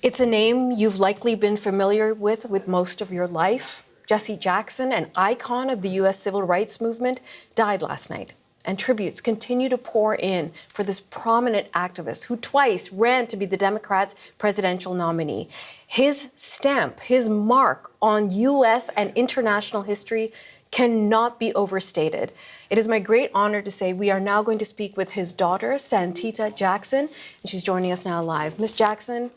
It's a name you've likely been familiar with most of your life. Jesse Jackson, an icon of the U.S. civil rights movement, died last night. And tributes continue to pour in for this prominent activist who twice ran to be the Democrats' presidential nominee. His stamp, his mark on U.S. and international history cannot be overstated. It is my great honor to say we are now going to speak with his daughter, Santita Jackson, and she's joining us now live. Ms. Jackson,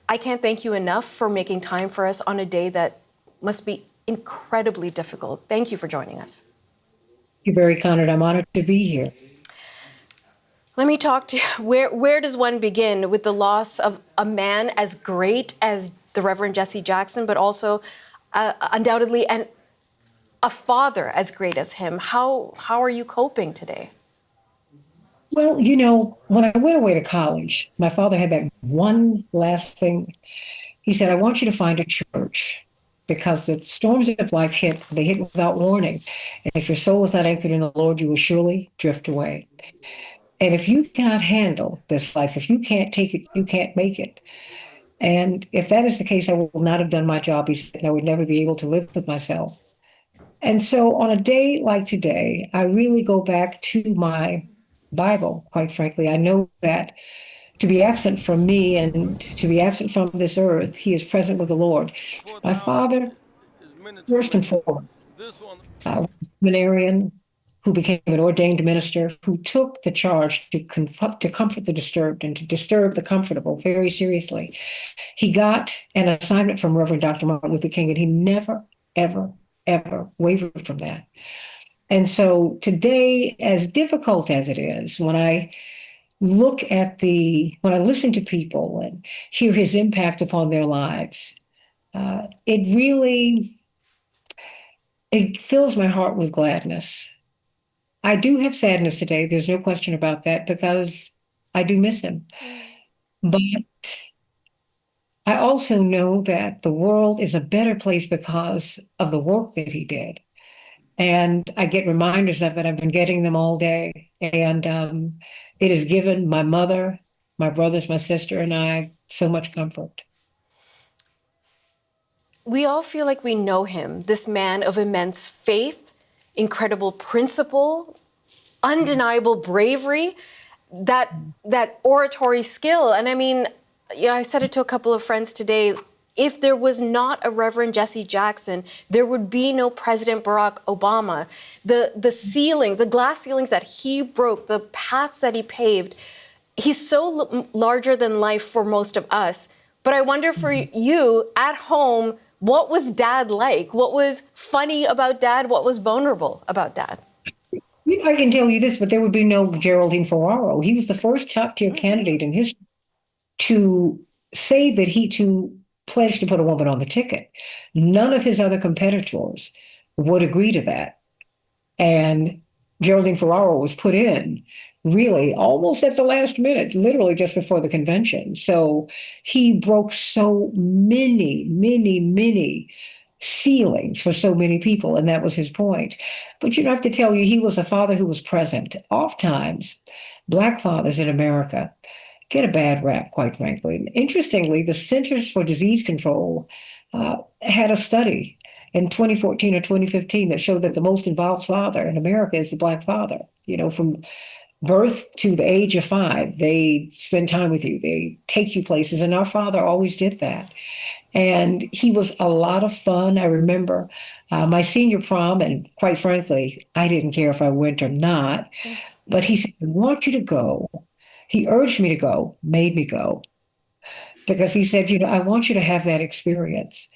I can't thank you enough for making time for us on a day that must be incredibly difficult. Thank you for joining us. You're very kind. I'm honored to be here. Let me talk to you. Where does one begin with the loss of a man as great as the Reverend Jesse Jackson, but also undoubtedly a father as great as him? How are you coping today? Well, when I went away to college, my father had that one last thing. He said, I want you to find a church, because the storms of life they hit without warning. And if your soul is not anchored in the Lord, you will surely drift away. And if you cannot handle this life, if you can't take it, you can't make it. And if that is the case, I will not have done my job. He said, and I would never be able to live with myself. And so on a day like today, I really go back to my Bible, quite frankly. I know that to be absent from me and to be absent from this earth, he is present with the Lord. My father, first and foremost, was a seminarian who became an ordained minister, who took the charge to comfort the disturbed and to disturb the comfortable very seriously. He got an assignment from Reverend Dr. Martin Luther King, and he never, ever, ever wavered from that. And so today, as difficult as it is, when I listen to people and hear his impact upon their lives, it fills my heart with gladness. I do have sadness today. There's no question about that, because I do miss him. But I also know that the world is a better place because of the work that he did. And I get reminders of it. I've been getting them all day. And it has given my mother, my brothers, my sister, and I so much comfort. We all feel like we know him, this man of immense faith, incredible principle, undeniable bravery, that oratory skill. And I mean, I said it to a couple of friends today. If there was not a Reverend Jesse Jackson, there would be no President Barack Obama. The ceilings, the glass ceilings that he broke, the paths that he paved, he's so larger than life for most of us. But I wonder for you at home, what was Dad like? What was funny about Dad? What was vulnerable about Dad? I can tell you this, but there would be no Geraldine Ferraro. He was the first top-tier candidate in history to say that he too pledged to put a woman on the ticket. None of his other competitors would agree to that. And Geraldine Ferraro was put in really almost at the last minute, literally just before the convention. So he broke so many ceilings for so many people, and that was his point. But I have to tell you, he was a father who was present. Oftentimes, Black fathers in America get a bad rap, quite frankly. And interestingly, the Centers for Disease Control had a study in 2014 or 2015 that showed that the most involved father in America is the Black father. From birth to the age of 5, they spend time with you. They take you places. And our father always did that. And he was a lot of fun. I remember my senior prom, and quite frankly, I didn't care if I went or not. But he said, I want you to go. He urged me to go, made me go, because he said, I want you to have that experience.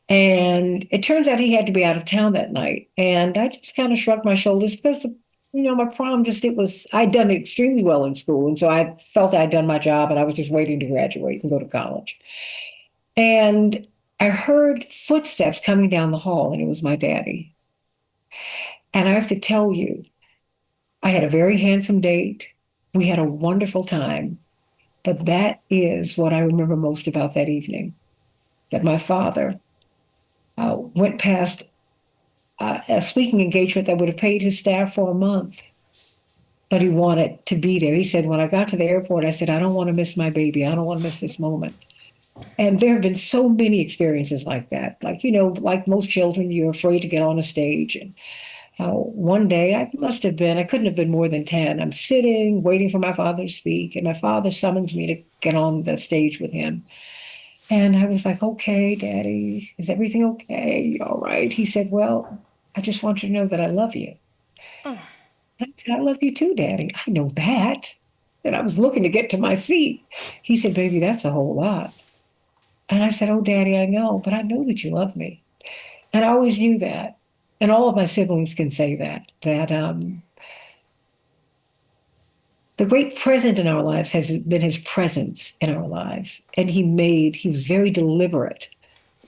And it turns out he had to be out of town that night. And I just kind of shrugged my shoulders because, my prom I'd done extremely well in school. And so I felt I'd done my job, and I was just waiting to graduate and go to college. And I heard footsteps coming down the hall, and it was my daddy. And I have to tell you, I had a very handsome date. We had a wonderful time, but that is what I remember most about that evening, that my father went past a speaking engagement that would have paid his staff for a month, but he wanted to be there. He said, when I got to the airport, I said, I don't want to miss my baby. I don't want to miss this moment. And there have been so many experiences like that. Like, like most children, you're afraid to get on a stage. And one day, I couldn't have been more than 10. I'm sitting, waiting for my father to speak, and my father summons me to get on the stage with him. And I was like, okay, Daddy, is everything okay? You all right? He said, well, I just want you to know that I love you. I said, I love you too, Daddy. I know that. And I was looking to get to my seat. He said, baby, that's a whole lot. And I said, oh, Daddy, I know, but I know that you love me. And I always knew that. And all of my siblings can say that the great present in our lives has been his presence in our lives. And he was very deliberate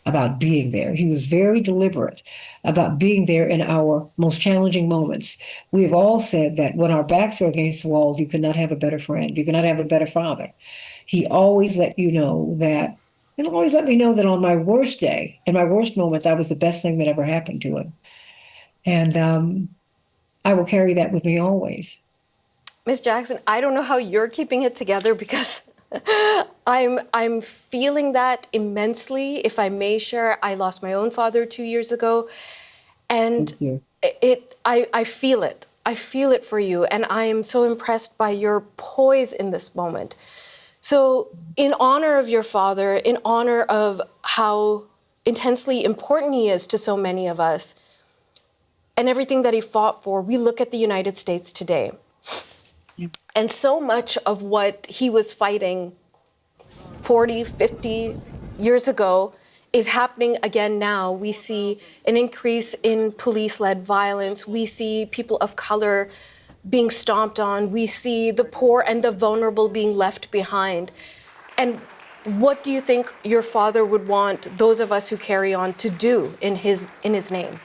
about being there. He was very deliberate about being there in our most challenging moments. We have all said that when our backs are against the walls, you could not have a better friend. You cannot have a better father. He always let you know that, and always let me know that on my worst day, in my worst moments, I was the best thing that ever happened to him. And I will carry that with me always. Ms. Jackson, I don't know how you're keeping it together because I'm feeling that immensely. If I may share, I lost my own father 2 years ago, and Thank you. I feel it. I feel it for you, and I am so impressed by your poise in this moment. So, in honor of your father, in honor of how intensely important he is to so many of us, and everything that he fought for, we look at the United States today. And so much of what he was fighting 40, 50 years ago is happening again now. We see an increase in police-led violence. We see people of color being stomped on. We see the poor and the vulnerable being left behind. And what do you think your father would want those of us who carry on to do in his name?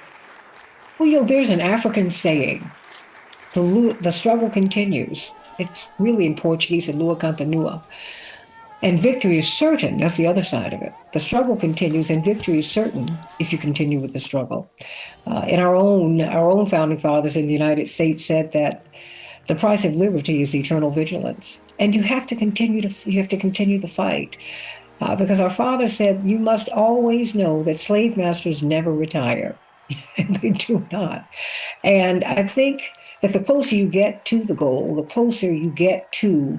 Well, there's an African saying, the struggle continues. It's really in Portuguese, lua continua. And victory is certain. That's the other side of it. The struggle continues, and victory is certain if you continue with the struggle. And our own founding fathers in the United States said that the price of liberty is eternal vigilance, and you have to continue the fight. Because our father said, you must always know that slave masters never retire. And they do not. And I think that the closer you get to the goal, the closer you get to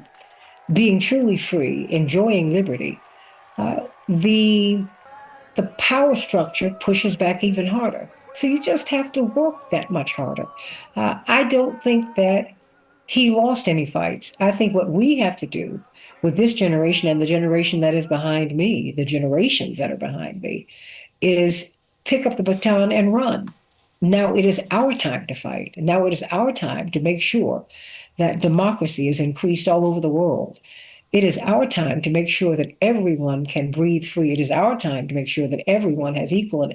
being truly free, enjoying liberty, the power structure pushes back even harder. So you just have to work that much harder. I don't think that he lost any fights. I think what we have to do with this generation and the generation that is behind me, the generations that are behind me, is pick up the baton and run. Now it is our time to fight. Now it is our time to make sure that democracy is increased all over the world. It is our time to make sure that everyone can breathe free. It is our time to make sure that everyone has equal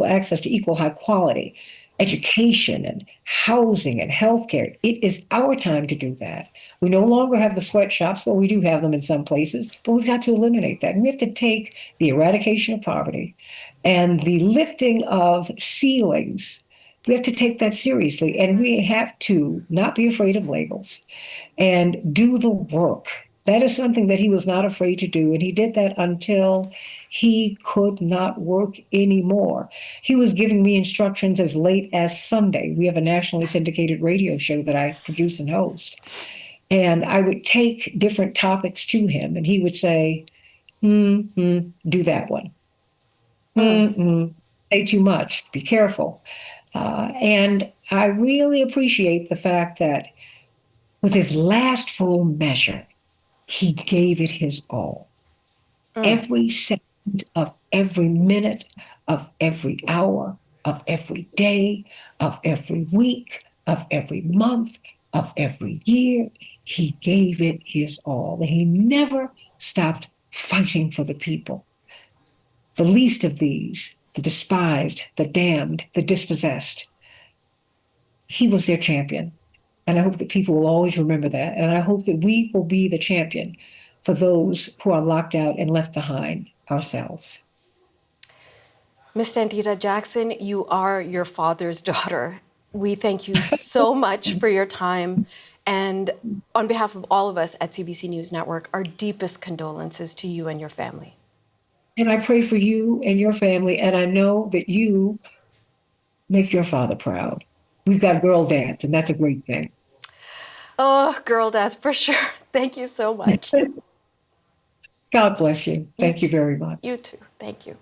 access to equal high quality education and housing and healthcare. It is our time to do that. We no longer have the sweatshops. Well, we do have them in some places, but we've got to eliminate that. And we have to take the eradication of poverty and the lifting of ceilings. We have to take that seriously, and we have to not be afraid of labels and do the work. That is something that he was not afraid to do, and he did that until he could not work anymore. He was giving me instructions as late as Sunday. We have a nationally syndicated radio show that I produce and host, and I would take different topics to him, and he would say, do that one. Say too much, be careful. And I really appreciate the fact that with his last full measure, he gave it his all. Every second of every minute, of every hour, of every day, of every week, of every month, of every year, he gave it his all. He never stopped fighting for the people. The least of these, the despised, the damned, the dispossessed. He was their champion. And I hope that people will always remember that. And I hope that we will be the champion for those who are locked out and left behind ourselves. Ms. Santita Jackson, you are your father's daughter. We thank you so much for your time. And on behalf of all of us at CBC News Network, our deepest condolences to you and your family. And I pray for you and your family. And I know that you make your father proud. We've got girl dance, and that's a great thing. Oh, girl dads, for sure. Thank you so much. God bless you. You Thank you too. very much. You too. Thank you.